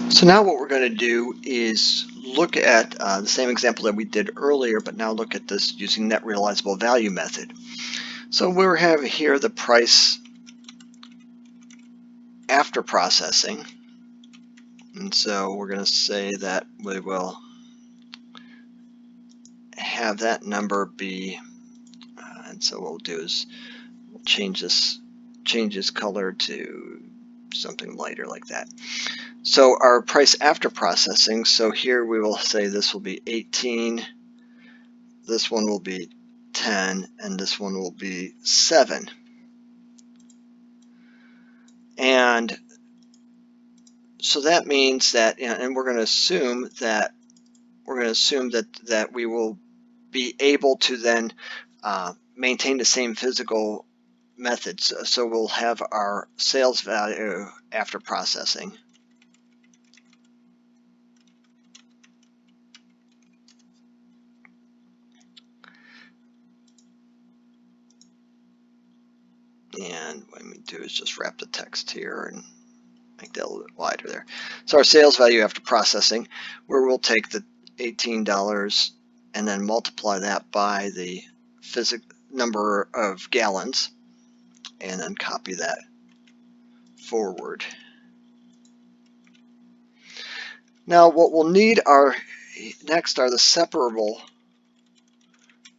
So now what we're going to do is look at the same example that we did earlier, but now look at this using net realizable value method. So we have here the price after processing, and so we're going to say that we will have that number be, and so what we'll do is we'll change this color to something lighter like that. So our price after processing, so here we will say this will be 18, this one will be 10, and this one will be 7. And so that means that, and we're going to assume that we will be able to then maintain the same physical methods. So we'll have our sales value after processing. And what I'm going to do is just wrap the text here and make that a little bit wider there. So our sales value after processing, where we'll take the $18 and then multiply that by the number of gallons, and then copy that forward. Now what we'll need next are the separable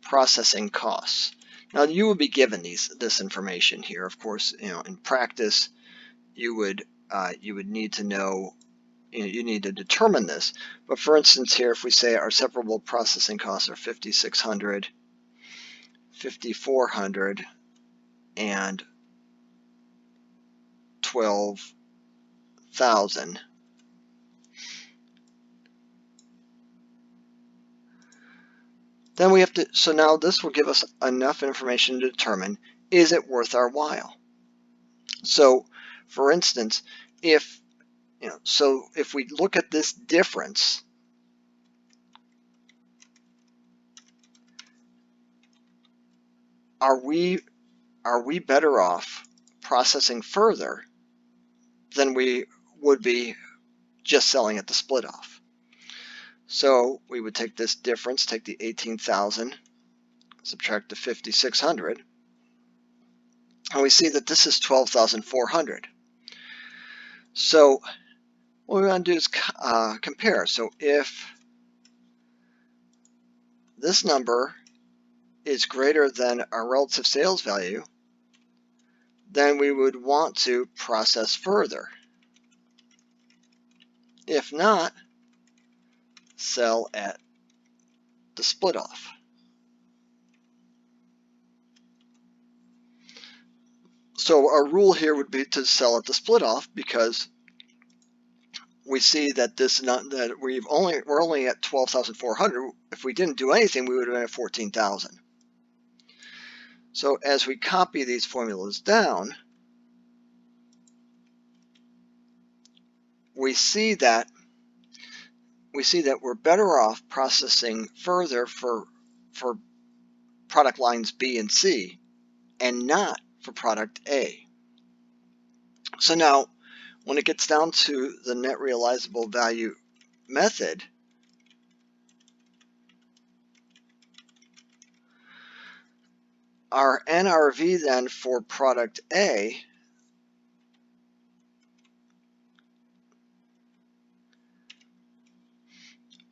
processing costs. Now you will be given this information here. Of course, in practice, you would need to know. You need to determine this. But for instance, here, if we say our separable processing costs are $5,600, $5,400, and $12,000. Then we have to, so now this will give us enough information to determine, is it worth our while? So for instance, if we look at this difference, are we better off processing further than we would be just selling at the split off? So we would take this difference, take the 18,000, subtract the 5,600, and we see that this is 12,400. So what we want to do is compare. So if this number is greater than our relative sales value, then we would want to process further. If not, sell at the split off. So our rule here would be to sell at the split off, because we see that we're only at 12,400. If we didn't do anything, we would have been at 14,000. So as we copy these formulas down, we see that we're better off processing further for product lines B and C, and not for product A. So now, when it gets down to the net realizable value method, our NRV then for product A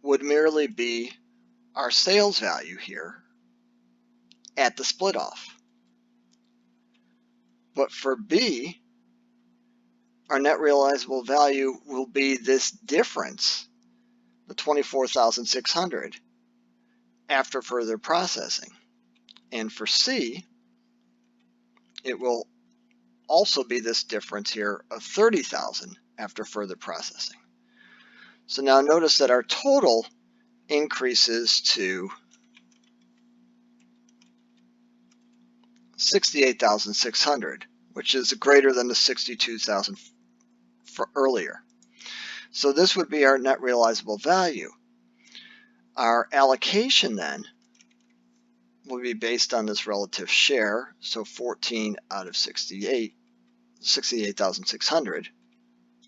would merely be our sales value here at the split off. But for B, our net realizable value will be this difference, the 24,600, after further processing. And for C, it will also be this difference here of 30,000 after further processing. So now notice that our total increases to 68,600, which is greater than the 62,000 for earlier. So this would be our net realizable value. Our allocation then will be based on this relative share, so 14 out of 68,600.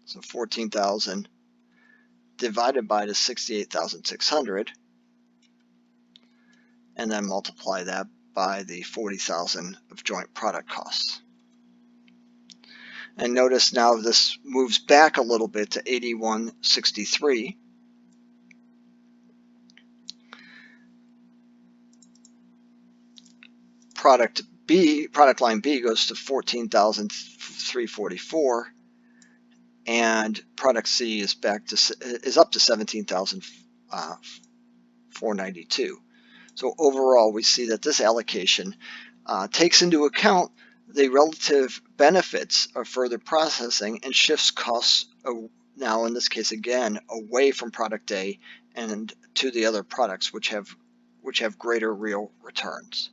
So 14,000 divided by the 68,600, and then multiply that by the 40,000 of joint product costs. And notice now this moves back a little bit to 8163. Product line B goes to 14,344, and product C is up to 17,492. So overall, we see that this allocation takes into account the relative benefits of further processing and shifts costs now, in this case again, away from product A and to the other products which have greater real returns.